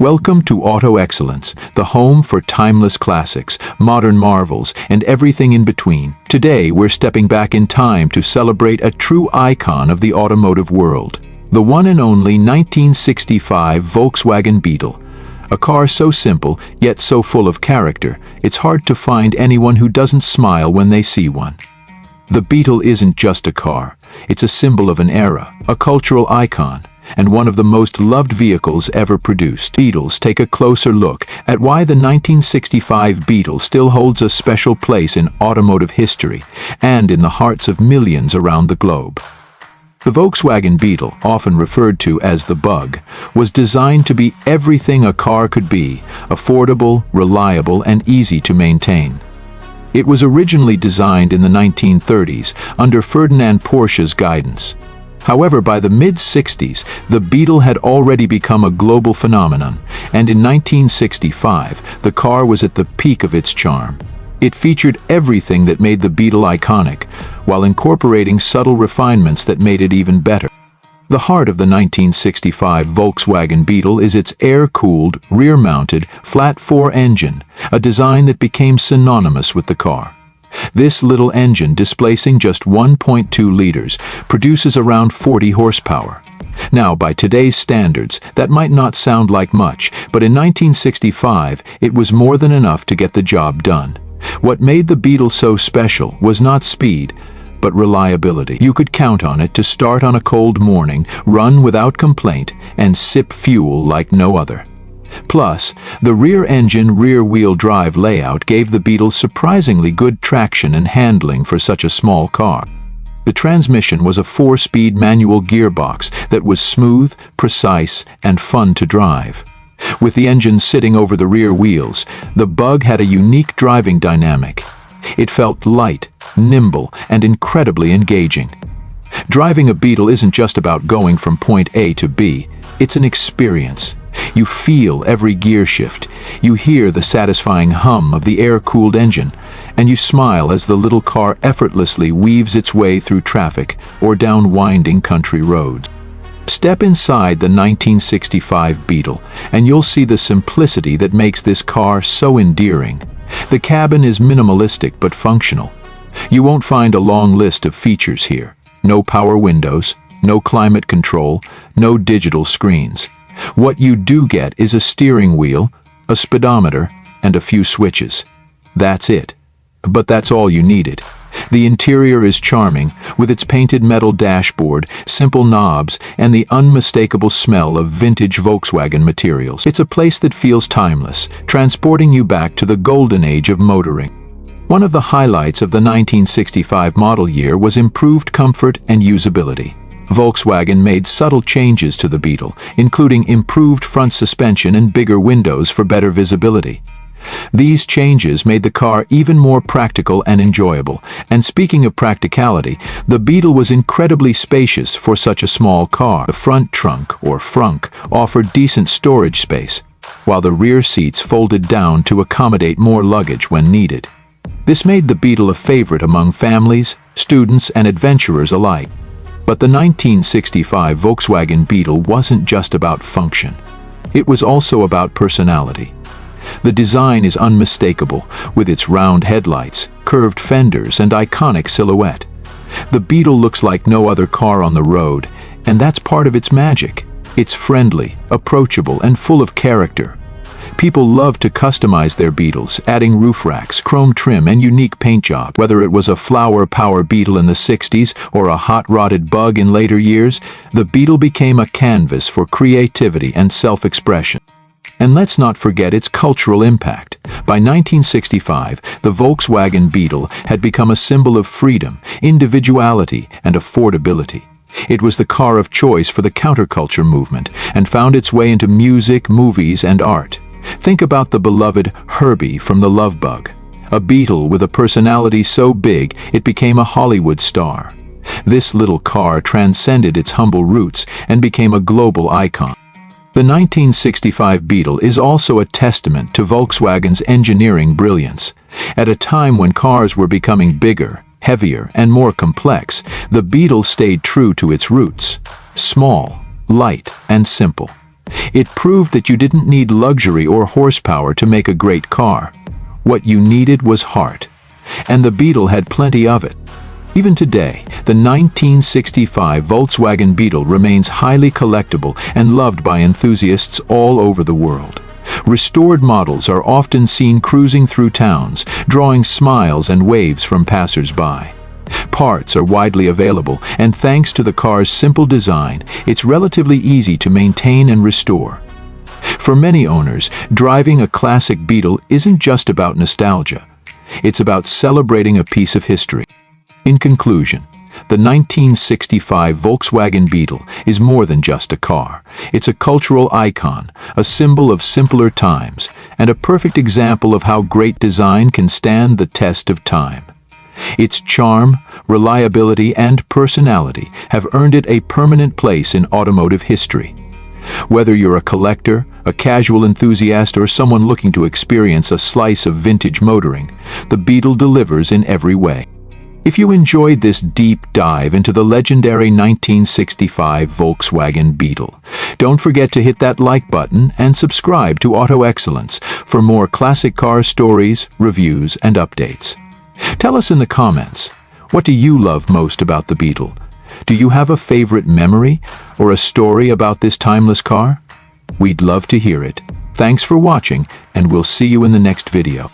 Welcome to Auto Excellence, the home for timeless classics, modern marvels, and everything in between. Today, we're stepping back in time to celebrate a true icon of the automotive world. The one and only 1965 Volkswagen Beetle. A car so simple, yet so full of character, it's hard to find anyone who doesn't smile when they see one. The Beetle isn't just a car. It's a symbol of an era, a cultural icon, and one of the most loved vehicles ever produced. Beetles take a closer look at why the 1965 Beetle still holds a special place in automotive history and in the hearts of millions around the globe. The Volkswagen Beetle, often referred to as the Bug, was designed to be everything a car could be: affordable, reliable, and easy to maintain. It was originally designed in the 1930s under Ferdinand Porsche's guidance. However, by the mid-60s, the Beetle had already become a global phenomenon, and in 1965, the car was at the peak of its charm. It featured everything that made the Beetle iconic, while incorporating subtle refinements that made it even better. The heart of the 1965 Volkswagen Beetle is its air-cooled, rear-mounted, flat-4 engine, a design that became synonymous with the car. This little engine, displacing just 1.2 liters, produces around 40 horsepower. Now, by today's standards, that might not sound like much, but in 1965, it was more than enough to get the job done. What made the Beetle so special was not speed, but reliability. You could count on it to start on a cold morning, run without complaint, and sip fuel like no other. Plus, the rear-engine, rear-wheel drive layout gave the Beetle surprisingly good traction and handling for such a small car. The transmission was a 4-speed manual gearbox that was smooth, precise, and fun to drive. With the engine sitting over the rear wheels, the Bug had a unique driving dynamic. It felt light, nimble, and incredibly engaging. Driving a Beetle isn't just about going from point A to B, it's an experience. You feel every gear shift, you hear the satisfying hum of the air-cooled engine, and you smile as the little car effortlessly weaves its way through traffic or down winding country roads. Step inside the 1965 Beetle, and you'll see the simplicity that makes this car so endearing. The cabin is minimalistic but functional. You won't find a long list of features here. No power windows, no climate control, no digital screens. What you do get is a steering wheel, a speedometer, and a few switches. That's it. But that's all you needed. The interior is charming, with its painted metal dashboard, simple knobs, and the unmistakable smell of vintage Volkswagen materials. It's a place that feels timeless, transporting you back to the golden age of motoring. One of the highlights of the 1965 model year was improved comfort and usability. Volkswagen made subtle changes to the Beetle, including improved front suspension and bigger windows for better visibility. These changes made the car even more practical and enjoyable. And speaking of practicality, the Beetle was incredibly spacious for such a small car. The front trunk, or frunk, offered decent storage space, while the rear seats folded down to accommodate more luggage when needed. This made the Beetle a favorite among families, students, and adventurers alike. But the 1965 Volkswagen Beetle wasn't just about function. It was also about personality. The design is unmistakable, with its round headlights, curved fenders, and iconic silhouette. The Beetle looks like no other car on the road, and that's part of its magic. It's friendly, approachable, and full of character. People love to customize their Beetles, adding roof racks, chrome trim, and unique paint jobs. Whether it was a flower power Beetle in the 60s or a hot-rodded Bug in later years, the Beetle became a canvas for creativity and self-expression. And let's not forget its cultural impact. By 1965, the Volkswagen Beetle had become a symbol of freedom, individuality, and affordability. It was the car of choice for the counterculture movement and found its way into music, movies, and art. Think about the beloved Herbie from The Love Bug, a Beetle with a personality so big it became a Hollywood star. This little car transcended its humble roots and became a global icon. The 1965 Beetle is also a testament to Volkswagen's engineering brilliance. At a time when cars were becoming bigger, heavier, and more complex, the Beetle stayed true to its roots: small, light, and simple. It proved that you didn't need luxury or horsepower to make a great car. What you needed was heart. And the Beetle had plenty of it. Even today, the 1965 Volkswagen Beetle remains highly collectible and loved by enthusiasts all over the world. Restored models are often seen cruising through towns, drawing smiles and waves from passers-by. Parts are widely available, and thanks to the car's simple design, it's relatively easy to maintain and restore. For many owners, driving a classic Beetle isn't just about nostalgia. It's about celebrating a piece of history. In conclusion, the 1965 Volkswagen Beetle is more than just a car. It's a cultural icon, a symbol of simpler times, and a perfect example of how great design can stand the test of time. Its charm, reliability, and personality have earned it a permanent place in automotive history. Whether you're a collector, a casual enthusiast, or someone looking to experience a slice of vintage motoring, the Beetle delivers in every way. If you enjoyed this deep dive into the legendary 1965 Volkswagen Beetle, don't forget to hit that like button and subscribe to Auto Excellence for more classic car stories, reviews, and updates. Tell us in the comments, what do you love most about the Beetle? Do you have a favorite memory or a story about this timeless car? We'd love to hear it. Thanks for watching, and we'll see you in the next video.